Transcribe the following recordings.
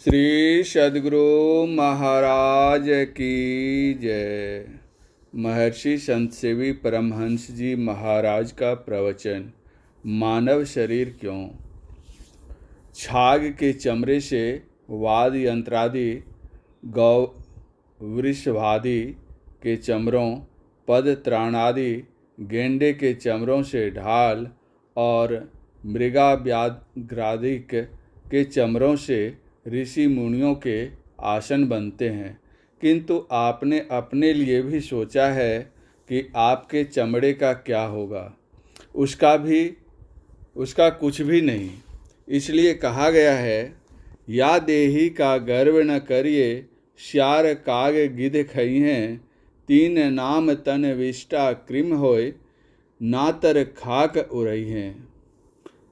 श्री सद्गुरु महाराज की जय। महर्षि संत सेवी परमहंस जी महाराज का प्रवचन। मानव शरीर क्यों? छाग के चमड़े से वाद यंत्रादि, गौ वृषभादि के चमड़ों, पद त्राणादि गेंडे के चमड़ों से ढाल और मृगाव्याघ्रादिक के चमड़ों से ऋषि मुनियों के आसन बनते हैं। किंतु आपने अपने लिए भी सोचा है कि आपके चमड़े का क्या होगा? उसका कुछ भी नहीं। इसलिए कहा गया है, या देही का गर्व न करिए, श्यार काग गिध खई हैं, तीन नाम तन विष्टा कृम होय, नातर खाक उड़ई हैं।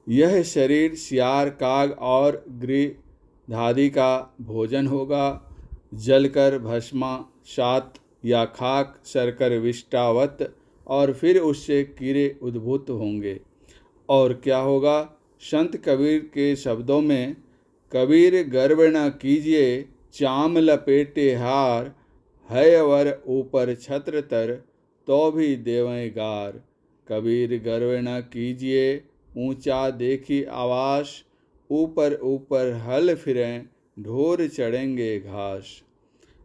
यह शरीर श्यार काग और गिधादि का भोजन होगा। जलकर भस्मासात या खाक सरकर विष्टावत, और फिर उससे कीड़े उद्भूत होंगे। और क्या होगा? संत कबीर के शब्दों में, कबीर गर्व न कीजिए, चाम लपेटे हार, है वर ऊपर छत्र तर, तो भी देवें गार। कबीर गर्व न कीजिए, ऊंचा देखी आवास, ऊपर ऊपर हल फिरें, ढोर चढ़ेंगे घास।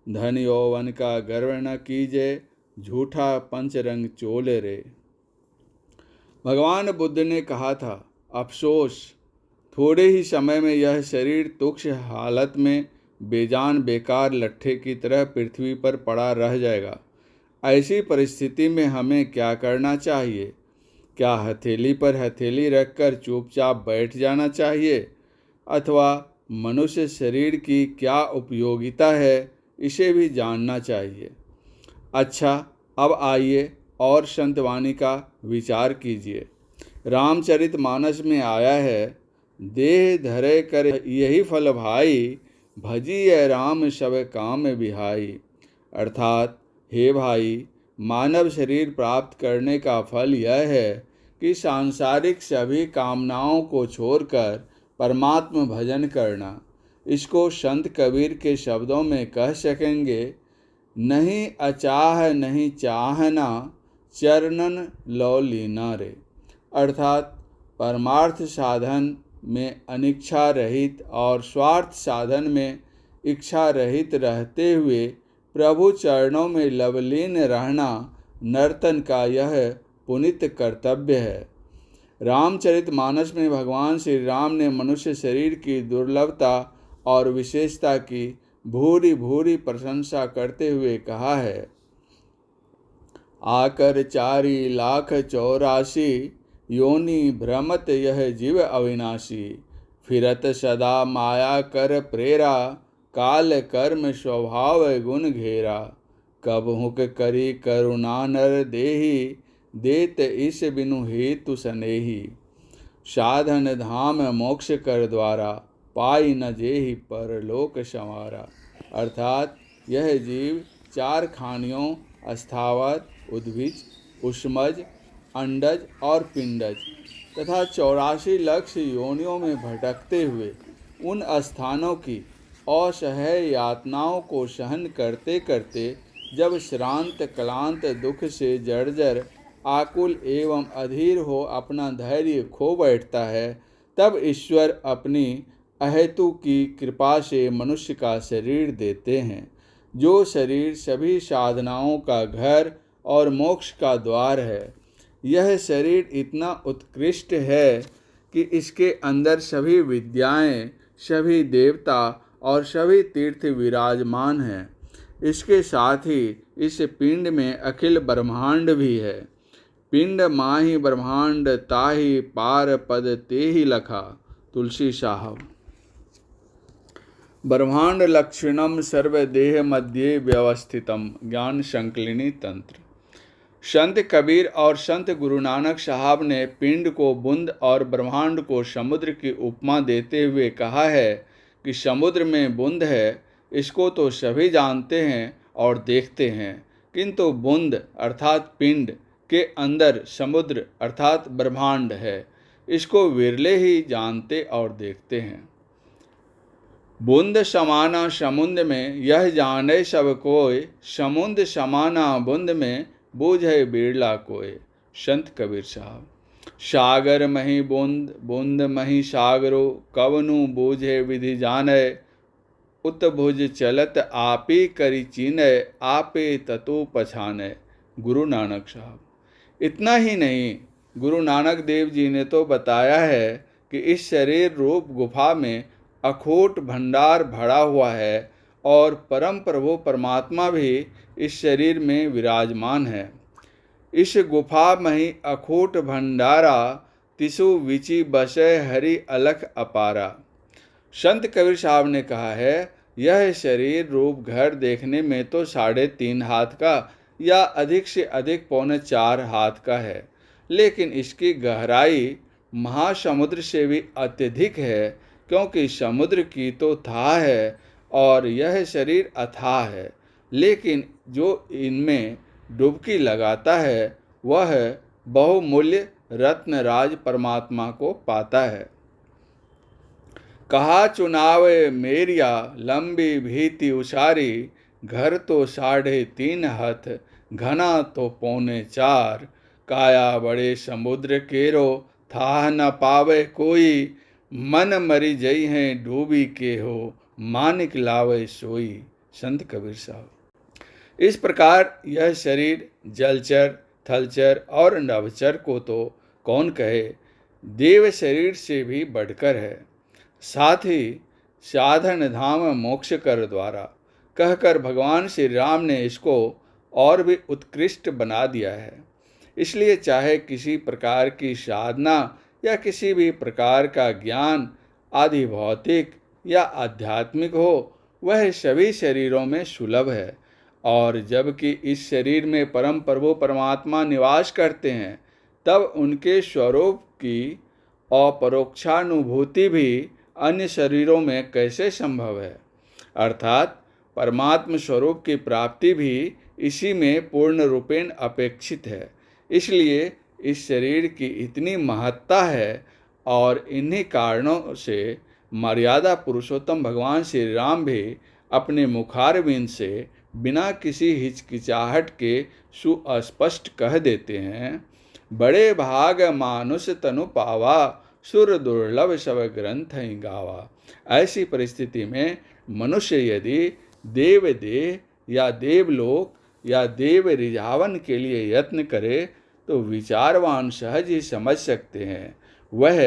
धन यौवन का गर्व न कीजिए, झूठा पंचरंग चोल रे। भगवान बुद्ध ने कहा था, अफसोस, थोड़े ही समय में यह शरीर तुच्छ हालत में बेजान बेकार लट्ठे की तरह पृथ्वी पर पड़ा रह जाएगा। ऐसी परिस्थिति में हमें क्या करना चाहिए? क्या हथेली पर हथेली रखकर चुपचाप बैठ जाना चाहिए? अथवा मनुष्य शरीर की क्या उपयोगिता है, इसे भी जानना चाहिए। अच्छा, अब आइए और संतवाणी का विचार कीजिए। रामचरितमानस में आया है, देह धरे कर यही फल भाई, भजिए राम सब काम बिहाई। अर्थात, हे भाई, मानव शरीर प्राप्त करने का फल यह है कि सांसारिक सभी कामनाओं को छोड़कर परमात्म भजन करना। इसको संत कबीर के शब्दों में कह सकेंगे, नहीं अचाह नहीं चाहना, चरणन लौ लीना रे। अर्थात, परमार्थ साधन में अनिच्छा रहित और स्वार्थ साधन में इच्छा रहित रहते हुए प्रभु चरणों में लवलीन रहना नर्तन का यह पुनीत कर्तव्य है। रामचरितमानस में भगवान श्री राम ने मनुष्य शरीर की दुर्लभता और विशेषता की भूरी भूरी प्रशंसा करते हुए कहा है, आकर 4,84,00,000 योनि भ्रमत यह जीव अविनाशी, फिरत सदा माया कर प्रेरा, काल कर्म स्वभाव गुण घेरा। कब हुक करी करुणा नर देही, देत इस बिनु हेतु सनेही। साधन धाम मोक्ष कर द्वारा, पाई न जेहि परलोक संवारा। अर्थात, यह जीव 4 खानियों अस्थावर, उद्भिज, उष्मज, अंडज और पिंडज तथा 84 लक्ष योनियों में भटकते हुए उन स्थानों की असह्य यातनाओं को सहन करते करते जब श्रांत क्लांत दुख से जर्जर आकुल एवं अधीर हो अपना धैर्य खो बैठता है, तब ईश्वर अपनी अहेतु की कृपा से मनुष्य का शरीर देते हैं, जो शरीर सभी साधनाओं का घर और मोक्ष का द्वार है। यह शरीर इतना उत्कृष्ट है कि इसके अंदर सभी विद्याएं, सभी देवता और सभी तीर्थ विराजमान हैं। इसके साथ ही इस पिंड में अखिल ब्रह्मांड भी है। पिंड माहि ब्रह्मांड ताहि पार पद तेहि लखा। तुलसी साहब। ब्रह्मांड लक्षणम सर्वदेह मध्ये व्यवस्थितम। ज्ञान संकलिनी तंत्र। संत कबीर और संत गुरु नानक साहब ने पिंड को बूंद और ब्रह्मांड को समुद्र की उपमा देते हुए कहा है कि समुद्र में बूंद है, इसको तो सभी जानते हैं और देखते हैं, किंतु बूंद अर्थात पिंड के अंदर समुद्र अर्थात ब्रह्मांड है, इसको विरले ही जानते और देखते हैं। बूंद समाना समुंद में यह जाने सब कोय, समुंद समाना बूंद में बूझे बिरला कोय। संत कबीर साहब। सागर मही बूंद, बूंद मही सागरो, कवनु बूझे विधि जाने, उत्भुज चलत आपी करी चीने, आपे ततो पछाने। गुरु नानक साहब। इतना ही नहीं, गुरु नानक देव जी ने तो बताया है कि इस शरीर रूप गुफा में अखोट भंडार भरा हुआ है और परम प्रभु परमात्मा भी इस शरीर में विराजमान है। इस गुफा में ही अखोट भंडारा, तिसु विचि बसय हरि अलख अपारा। संत कबीर साहब ने कहा है, यह शरीर रूप घर देखने में तो 3.5 हाथ का या अधिक से अधिक 4.25 हाथ का है, लेकिन इसकी गहराई महासमुद्र से भी अत्यधिक है, क्योंकि समुद्र की तो थाह है और यह शरीर अथाह है। लेकिन जो इनमें डुबकी लगाता है वह बहुमूल्य रत्नराज परमात्मा को पाता है। कहा चुनावे मेरिया लंबी भीति उसारी, घर तो 3.5 हाथ घना तो 4.25, काया बड़े समुद्र केरो थाह न पावे कोई, मन मरी जई हैं डूबी के हो मानिक लावे सोई। संत कबीर साहब। इस प्रकार यह शरीर जलचर, थलचर और नभचर को तो कौन कहे, देव शरीर से भी बढ़कर है। साथ ही साधन धाम मोक्ष कर द्वारा कहकर भगवान श्री राम ने इसको और भी उत्कृष्ट बना दिया है। इसलिए चाहे किसी प्रकार की साधना या किसी भी प्रकार का ज्ञान आदि भौतिक या आध्यात्मिक हो, वह सभी शरीरों में सुलभ है। और जबकि इस शरीर में परम प्रभु परमात्मा निवास करते हैं, तब उनके स्वरूप की अपरोक्षानुभूति भी अन्य शरीरों में कैसे संभव है। अर्थात परमात्म स्वरूप की प्राप्ति भी इसी में पूर्ण रूपेण अपेक्षित है। इसलिए इस शरीर की इतनी महत्ता है और इन्हीं कारणों से मर्यादा पुरुषोत्तम भगवान श्री राम भी अपने मुखारविंद से बिना किसी हिचकिचाहट के सुस्पष्ट कह देते हैं, बड़े भाग मानुष तनु पावा, सुर दुर्लभ सब ग्रंथ ही गावा। ऐसी परिस्थिति में मनुष्य यदि देव देह या देवलोक या देव रिझावन के लिए यत्न करे तो विचारवान सहज ही समझ सकते हैं वह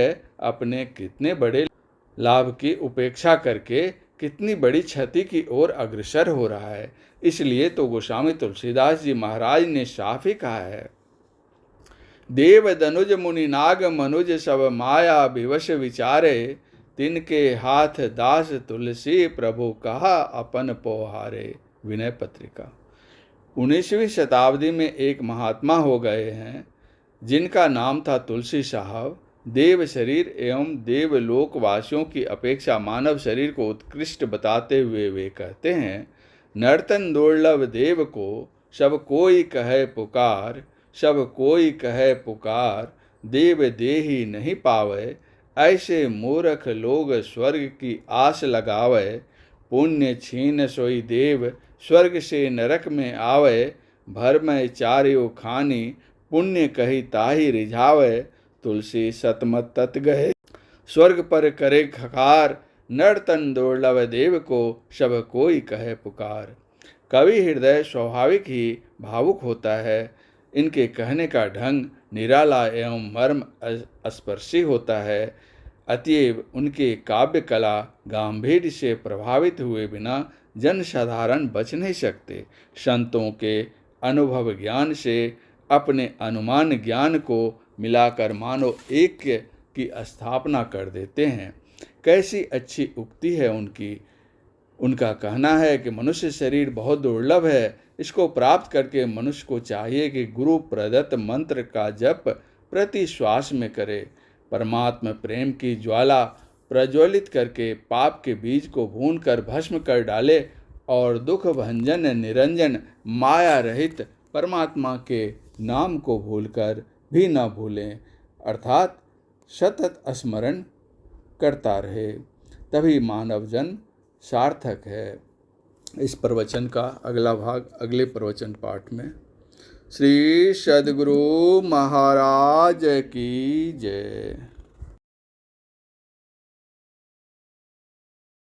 अपने कितने बड़े लाभ की उपेक्षा करके कितनी बड़ी क्षति की ओर अग्रसर हो रहा है। इसलिए तो गोस्वामी तुलसीदास जी महाराज ने साफ ही कहा है, देव दनुज मुनि नाग मनुज सब माया विवश विचारे, तिनके हाथ दास तुलसी प्रभु कहा अपन पोहारे। विनय पत्रिका। 19वीं शताब्दी में एक महात्मा हो गए हैं जिनका नाम था तुलसी साहब। देव शरीर एवं देवलोक वासियों की अपेक्षा मानव शरीर को उत्कृष्ट बताते हुए वे कहते हैं, नर्तन दुर्लभ देव को सब कोई कहे पुकार, सब कोई कहे पुकार, देव देही नहीं पावे, ऐसे मूर्ख लोग स्वर्ग की आस लगावे, पुण्य छीन सोई देव स्वर्ग से नरक में आवे, भर में चारियो खानी पुण्य कही ताही रिझावे, तुलसी सतमत तत गए स्वर्ग पर करे खकार, नर्तन दुर्लभ देव को सब कोई कहे पुकार। कवि हृदय स्वाभाविक ही भावुक होता है। इनके कहने का ढंग निराला एवं मर्म स्पर्शी होता है। अतएव उनके काव्य कला गांभीर्य से प्रभावित हुए बिना जन साधारण बच नहीं सकते। संतों के अनुभव ज्ञान से अपने अनुमान ज्ञान को मिलाकर मानो ऐक्य की स्थापना कर देते हैं। कैसी अच्छी उक्ति है उनकी। उनका कहना है कि मनुष्य शरीर बहुत दुर्लभ है। इसको प्राप्त करके मनुष्य को चाहिए कि गुरु प्रदत्त मंत्र का जप प्रति श्वास में करे। परमात्मा प्रेम की ज्वाला प्रज्वलित करके पाप के बीज को भून कर भस्म कर डाले और दुख भंजन निरंजन माया रहित परमात्मा के नाम को भूलकर भी न भूलें, अर्थात सतत स्मरण करता रहे। तभी मानवजन सार्थक है। इस प्रवचन का अगला भाग अगले प्रवचन पाठ में। श्री सद्गुरु महाराज की जय।